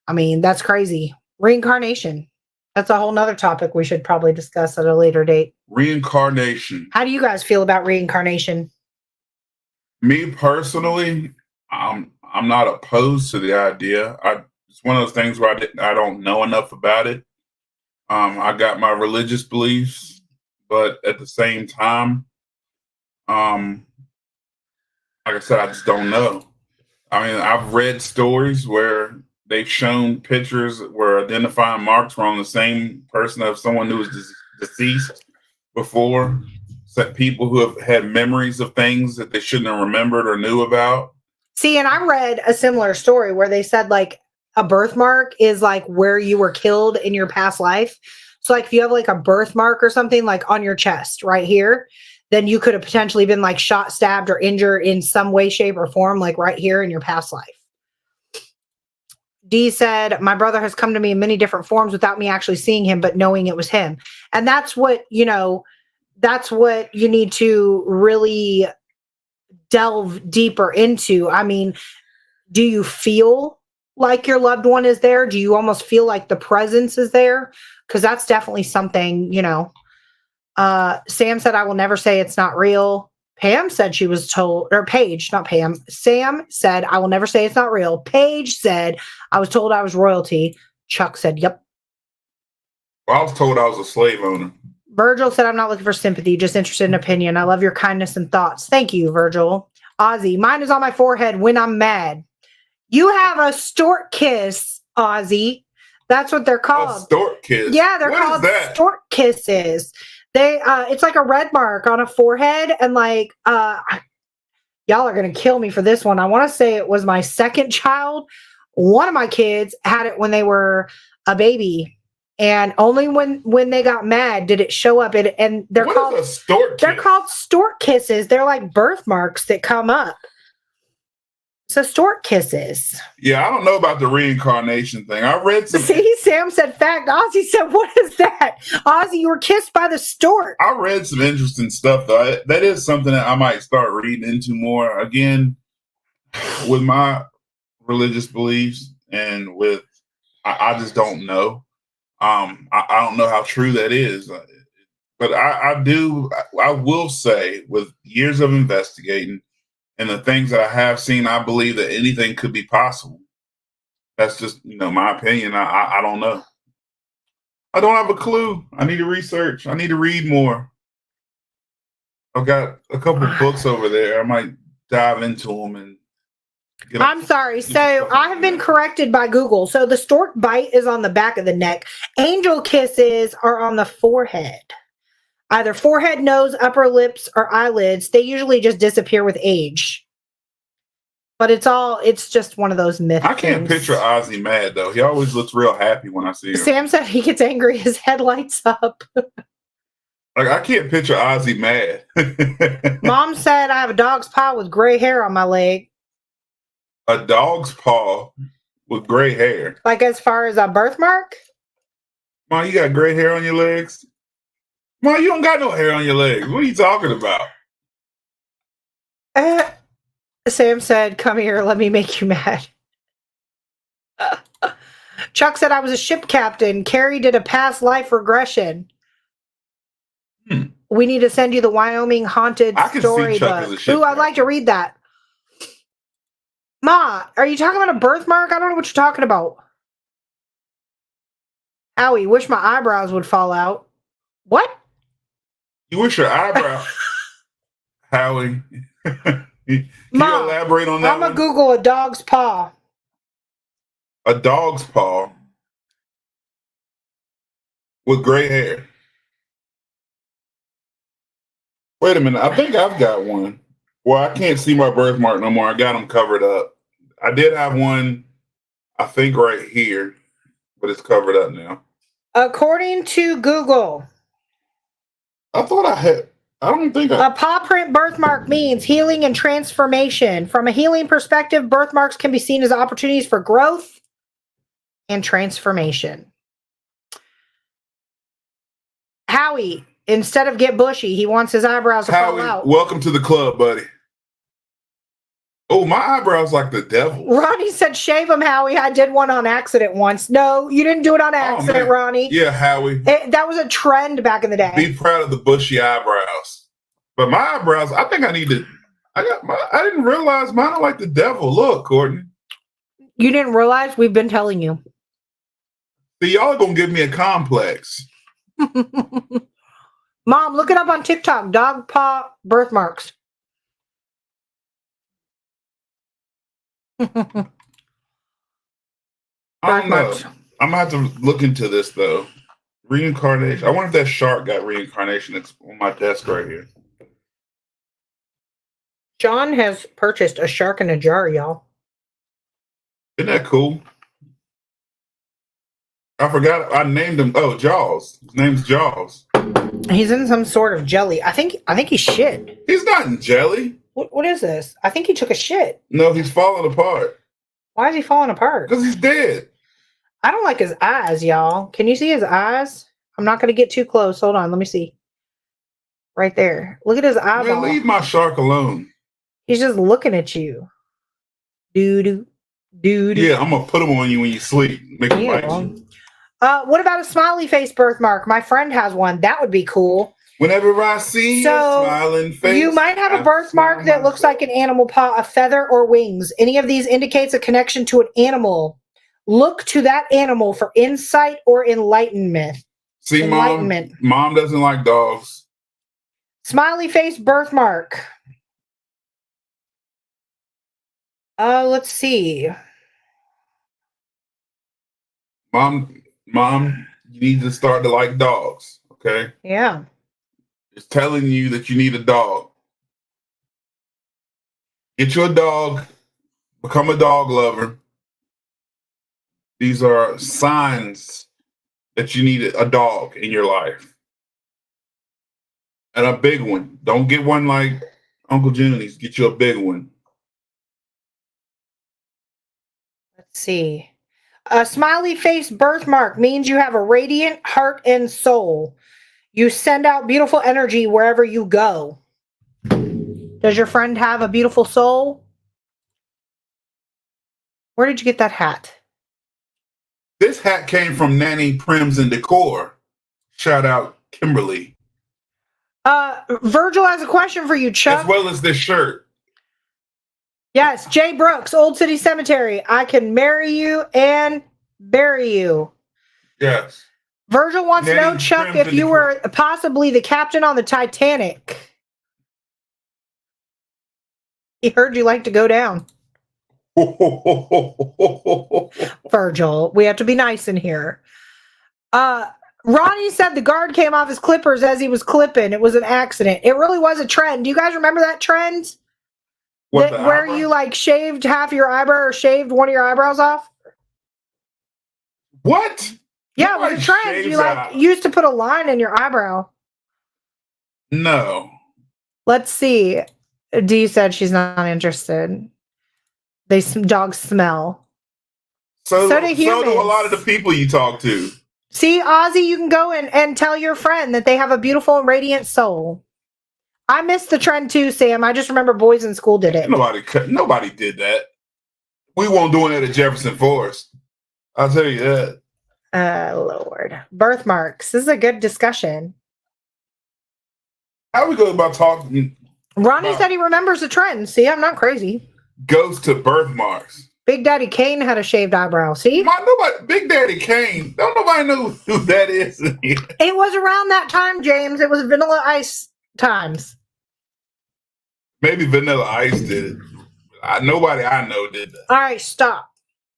I mean, that's crazy. Reincarnation. That's a whole nother topic we should probably discuss at a later date. Reincarnation. How do you guys feel about reincarnation? Me personally, I'm not opposed to the idea. It's one of those things where I don't know enough about it. I got my religious beliefs, but at the same time, like I said, I just don't know. I mean, I've read stories where they've shown pictures where identifying marks were on the same person of someone who was deceased before. So people who have had memories of things that they shouldn't have remembered or knew about. See, and I read a similar story where they said like a birthmark is like where you were killed in your past life. So like if you have like a birthmark or something like on your chest right here, then you could have potentially been like shot, stabbed, or injured in some way, shape, or form, like right here in your past life. Dee said, my brother has come to me in many different forms without me actually seeing him, but knowing it was him. And that's what, that's what you need to really delve deeper into. I mean, do you feel like your loved one is there? Do you almost feel like the presence is there? Because that's definitely something, Sam said, I will never say it's not real. Pam said she was told, or Paige, not Pam. Sam said, I will never say it's not real. Paige said, I was told I was royalty. Chuck said, yep. Well, I was told I was a slave owner. Virgil said, I'm not looking for sympathy, just interested in opinion. I love your kindness and thoughts. Thank you, Virgil. Ozzy, mine is on my forehead when I'm mad. You have a stork kiss, Ozzy. That's what they're called. A stork kiss? Yeah, they're called stork kisses. It's like a red mark on a forehead, and like y'all are gonna kill me for this one. I want to say it was my second child. One of my kids had it when they were a baby, and only when they got mad did it show up. And they're called a stork kiss? They're called stork kisses. They're like birthmarks that come up. So stork kisses. Yeah, I don't know about the reincarnation thing. I read some. See, Sam said fact. Ozzy said, what is that? Ozzy, you were kissed by the stork. I read some interesting stuff, though. That is something that I might start reading into more. Again, with my religious beliefs and with, I just don't know. I don't know how true that is. But I will say, with years of investigating and the things that I have seen, I believe that anything could be possible. That's just, my opinion. I don't know. I don't have a clue. I need to research. I need to read more. I've got a couple books over there. I might dive into them and I'm sorry. So I have been corrected by Google. So the stork bite is on the back of the neck. Angel kisses are on the forehead. Either forehead, nose, upper lips, or eyelids. They usually just disappear with age. But it's just one of those myths. I can't picture Ozzy mad, though. He always looks real happy when I see him. Sam said he gets angry, his head lights up. Like, I can't picture Ozzy mad. Mom said I have a dog's paw with gray hair on my leg. A dog's paw with gray hair? Like as far as a birthmark? Mom, you got gray hair on your legs? Mom, you don't got no hair on your legs. What are you talking about? Sam said, come here, let me make you mad. Chuck said I was a ship captain. Carrie did a past life regression. We need to send you the Wyoming haunted storybook. Ooh, I'd like to read that. Ma, are you talking about a birthmark? I don't know what you're talking about. Howie, wish my eyebrows would fall out. What? You wish your eyebrow, Howie. Can you elaborate on that? I'm going to Google a dog's paw. A dog's paw with gray hair. Wait a minute. I think I've got one. Well, I can't see my birthmark no more. I got them covered up. I did have one, I think, right here, but it's covered up now. According to Google, I thought I had. I don't think a paw print birthmark means healing and transformation. From a healing perspective, birthmarks can be seen as opportunities for growth and transformation. Howie, instead of get bushy, he wants his eyebrows to fall out. Welcome to the club, buddy. Oh, my eyebrows like the devil. Ronnie said, shave them, Howie. I did one on accident once. No, you didn't do it on accident, Ronnie. Yeah, Howie. That was a trend back in the day. Be proud of the bushy eyebrows. But my eyebrows, I think I need to. I didn't realize mine are like the devil. Look, Courtney. You didn't realize? We've been telling you. See, y'all are going to give me a complex. Mom, look it up on TikTok. Dog paw birthmarks. I don't know. I'm gonna have to look into this though. Reincarnation. I wonder if that shark got reincarnation. It's on my desk right here. John has purchased a shark in a jar, y'all. Isn't that cool? I forgot. I named him. Oh, Jaws. His name's Jaws. He's in some sort of jelly. I think he shit. He's not in jelly. What is this? I think he took a shit. No, he's falling apart. Why is he falling apart? Because he's dead. I don't like his eyes, y'all. Can you see his eyes? I'm not going to get too close. Hold on. Let me see. Right there. Look at his eyeball. Man, leave my shark alone. He's just looking at you. Doo-doo. Doo-doo. Yeah, I'm going to put him on you when you sleep. Make him bite you. What about a smiley face birthmark? My friend has one. That would be cool. Whenever I see your smiling face. You might have a birthmark that looks like an animal paw, a feather, or wings. Any of these indicates a connection to an animal. Look to that animal for insight or enlightenment. See, Mom doesn't like dogs. Smiley face birthmark. Let's see. Mom, you need to start to like dogs, okay? Yeah. It's telling you that you need a dog. Get you a dog. Become a dog lover. These are signs that you need a dog in your life. And a big one. Don't get one like Uncle Junie's. Get you a big one. Let's see. A smiley face birthmark means you have a radiant heart and soul. You send out beautiful energy wherever you go. Does your friend have a beautiful soul? Where did you get that hat? This hat came from Nanny Prims and Decor. Shout out Kimberly. Virgil has a question for you, Chuck. As well as this shirt. Yes, Jay Brooks, Old City Cemetery. I can marry you and bury you. Yes. Virgil wants to know, Nanny Chuck, Crimson if you were possibly the captain on the Titanic. He heard you like to go down. Virgil, we have to be nice in here. Ronnie said the guard came off his clippers as he was clipping. It was an accident. It really was a trend. Do you guys remember that trend? Where you like shaved half your eyebrow or shaved one of your eyebrows off? What? Yeah, it was a trend. You like used to put a line in your eyebrow. No. Let's see. Dee said she's not interested. Dogs smell. So do do humans. a lot of the people you talk to. See, Ozzy, you can go and tell your friend that they have a beautiful and radiant soul. I missed the trend too, Sam. I just remember boys in school did it. Nobody did that. We weren't doing it at Jefferson Forest. I'll tell you that. Lord. Birthmarks. This is a good discussion. How we go about talking? Ronnie said he remembers the trend. See, I'm not crazy. Goes to birthmarks. Big Daddy Kane had a shaved eyebrow. See? Big Daddy Kane. Don't nobody know who that is. It was around that time, James. It was Vanilla Ice times. Maybe Vanilla Ice did it. Nobody I know did that. All right, stop.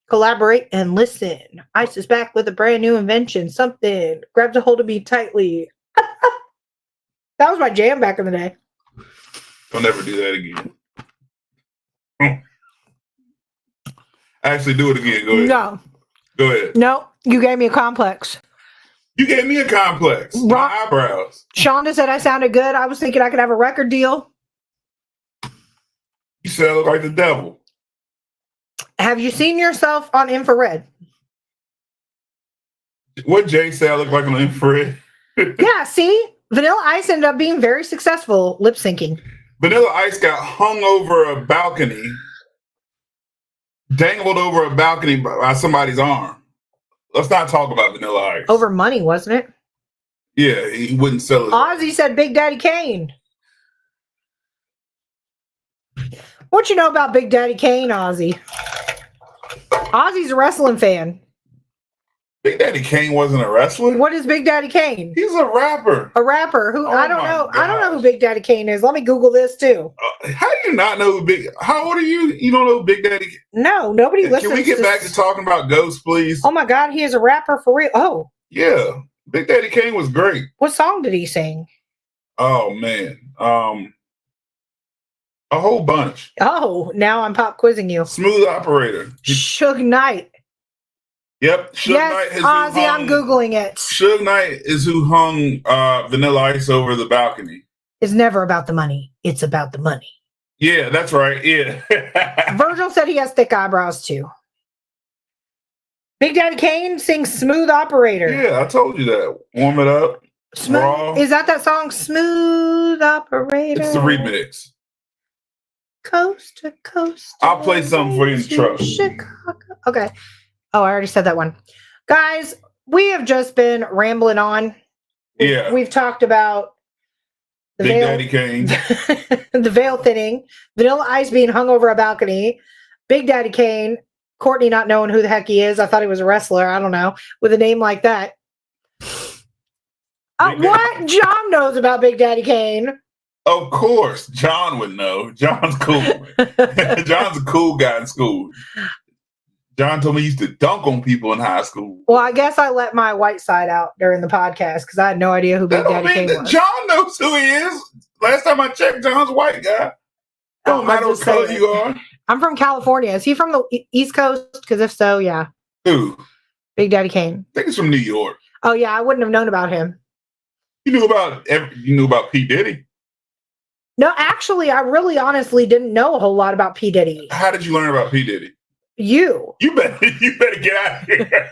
Collaborate and listen. Ice is back with a brand new invention. Something grabs a hold of me tightly. That was my jam back in the day. Don't ever do that again. Actually, do it again. Go ahead. No. Go ahead. No, you gave me a complex. You gave me a complex. My eyebrows. Shonda said I sounded good. I was thinking I could have a record deal. You sound like the devil. Have you seen yourself on infrared? What Jay said I look like on infrared? Yeah, see? Vanilla Ice ended up being very successful lip syncing. Vanilla Ice got hung over a balcony, dangled over a balcony by somebody's arm. Let's not talk about Vanilla Ice. Over money, wasn't it? Yeah, he wouldn't sell it. Ozzy said Big Daddy Kane. What you know about Big Daddy Kane, Ozzy? Ozzy's a wrestling fan. Big Daddy Kane wasn't a wrestler. What is Big Daddy Kane? He's a rapper. A rapper who I don't know. Gosh. I don't know who Big Daddy Kane is. Let me Google this too. How do you not know who Big? How old are you? You don't know who Big Daddy? No, nobody listens. Can we get back to talking about Ghost, please? Oh my God, he is a rapper for real. Oh yeah, Big Daddy Kane was great. What song did he sing? Oh man, a whole bunch. Oh, now I'm pop quizzing you. Smooth Operator. Suge Knight. Yep. Suge Knight is Ozzy, I'm Googling it. Suge Knight is who hung Vanilla Ice over the balcony. It's never about the money. It's about the money. Yeah, that's right. Yeah. Virgil said he has thick eyebrows too. Big Daddy Kane sings Smooth Operator. Yeah, I told you that. Warm it up. Smooth. Is that song Smooth Operator? It's the remix. Coast to coast. I'll play something for you in the truck. Chicago. Okay. Oh, I already said that one. Guys, we have just been rambling on. Yeah. We've talked about the Big Daddy Kane. the veil thinning, Vanilla Ice being hung over a balcony, Big Daddy Kane, Courtney not knowing who the heck he is. I thought he was a wrestler. I don't know. With a name like that. What? John knows about Big Daddy Kane. Of course, John would know. John's cool. John's a cool guy in school. John told me he used to dunk on people in high school. Well, I guess I let my white side out during the podcast because I had no idea who Big Daddy Kane was. John knows who he is. Last time I checked, John's a white guy. Don't matter what color you are. I'm from California. Is he from the East Coast? Because if so, yeah. Who? Big Daddy Kane. I think he's from New York. Oh yeah, I wouldn't have known about him. You knew about P. Diddy. No, actually, I really honestly didn't know a whole lot about P. Diddy. How did you learn about P. Diddy? You better get out of here.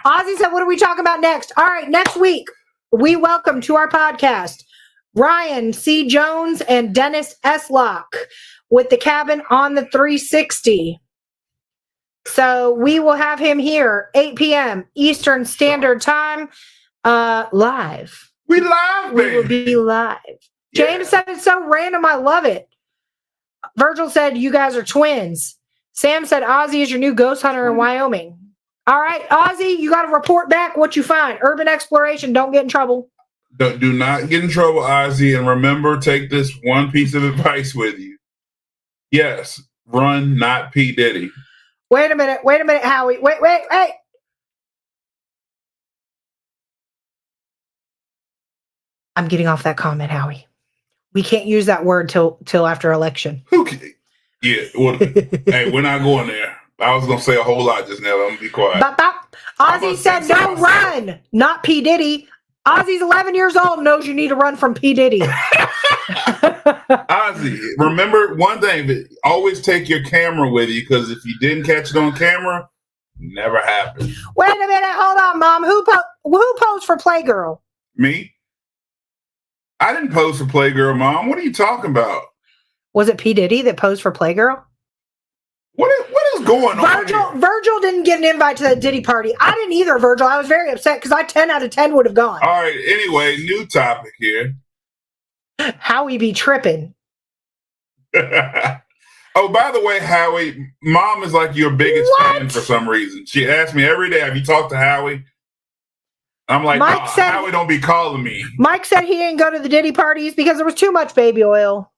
Ozzy said, what are we talking about next? All right, next week, we welcome to our podcast Ryan C. Jones and Dennis S. Locke with the cabin on the 360. So we will have him here 8 p.m. Eastern Standard Time. Live. We live, We will baby. be live. James said it's so random. I love it. Virgil said you guys are twins. Sam said Ozzy is your new ghost hunter in Wyoming. All right, Ozzy, you got to report back what you find. Urban exploration. Don't get in trouble. Do not get in trouble, Ozzy. And remember, take this one piece of advice with you. Yes, run, not P. Diddy. Wait a minute, Howie. Wait. I'm getting off that comment, Howie. We can't use that word till after election. Okay. Yeah. Well, hey, we're not going there. I was gonna say a whole lot just now. I'm gonna be quiet. Bop, bop. Ozzy said no run, not P. Diddy. Ozzy's 11 years old, knows you need to run from P. Diddy. Ozzy, remember one thing: always take your camera with you, because if you didn't catch it on camera, never happened. Wait a minute, hold on, Mom. Who posed for Playgirl? Me? I didn't pose for Playgirl, Mom. What are you talking about? Was it P. Diddy that posed for Playgirl? What is going on here? Virgil didn't get an invite to the Diddy party. I didn't either, Virgil. I was very upset because I 10 out of 10 would have gone. All right. Anyway, new topic here. Howie be tripping. Oh, by the way, Howie, Mom is like your biggest fan for some reason. She asks me every day, "Have you talked to Howie?" I'm like, Mike said, Howie don't be calling me. Mike said he didn't go to the Diddy parties because there was too much baby oil.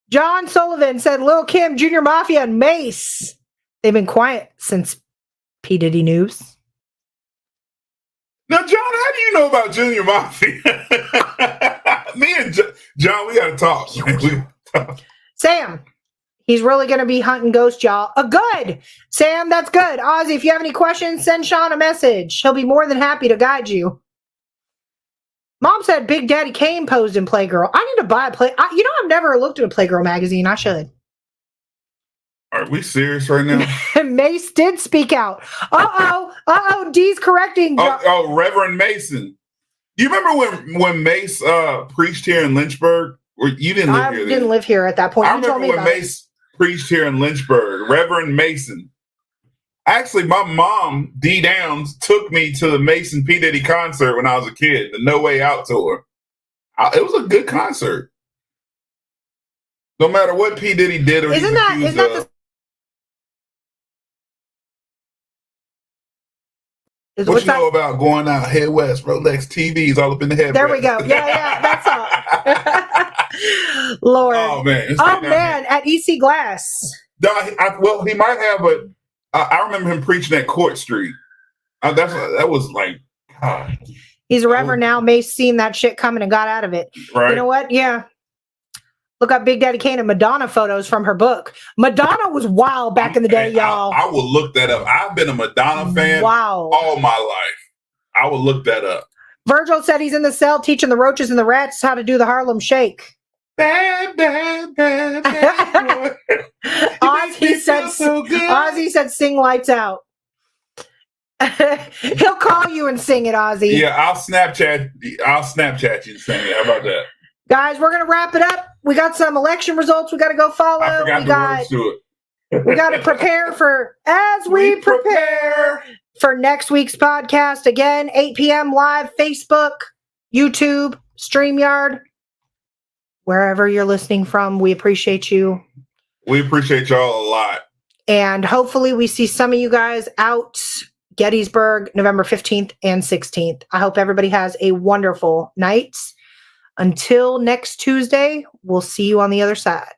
John Sullivan said Lil' Kim, Junior Mafia, and Mace. They've been quiet since P. Diddy news. Now, John, how do you know about Junior Mafia? Me and John, we got to talk. Sam, he's really going to be hunting ghosts, y'all. Good. Sam, that's good. Ozzy, if you have any questions, send Sean a message. He'll be more than happy to guide you. Mom said Big Daddy Kane posed in Playgirl. I need to buy a I've never looked at a Playgirl magazine. I should. Are we serious right now? Mace did speak out. D's correcting. Reverend Mason. You remember when Mace preached here in Lynchburg? Or you didn't live here? I didn't live here at that point. I remember when Mace preached here in Lynchburg. Reverend Mason. Actually, my mom, D Downs, took me to the Mason P. Diddy concert when I was a kid, the No Way Out tour. It was a good concert. No matter what P. Diddy did or isn't that what you know about going out head west, Rolex TVs all up in the head? There we go. Yeah, that's all. Lord. Oh man. At EC Glass. Well, he might have, but I remember him preaching at Court Street. That was like, God. He's a reverend now. Mace seen that shit coming and got out of it. Right. You know what? Yeah. Look up Big Daddy Kane and Madonna photos from her book. Madonna was wild back in the day, y'all. I will look that up. I've been a Madonna fan all my life. I will look that up. Virgil said he's in the cell teaching the roaches and the rats how to do the Harlem Shake. Bad. Ozzy said sing lights out. He'll call you and sing it, Ozzy. Yeah, I'll Snapchat you and sing it. How about that? Guys, we're going to wrap it up. We got some election results we got to go follow. I forgot the words to it. We got to prepare for as we prepare for next week's podcast. Again, 8 p.m. live, Facebook, YouTube, StreamYard, wherever you're listening from. We appreciate you. We appreciate y'all a lot. And hopefully we see some of you guys out Gettysburg, November 15th and 16th. I hope everybody has a wonderful night. Until next Tuesday, we'll see you on the other side.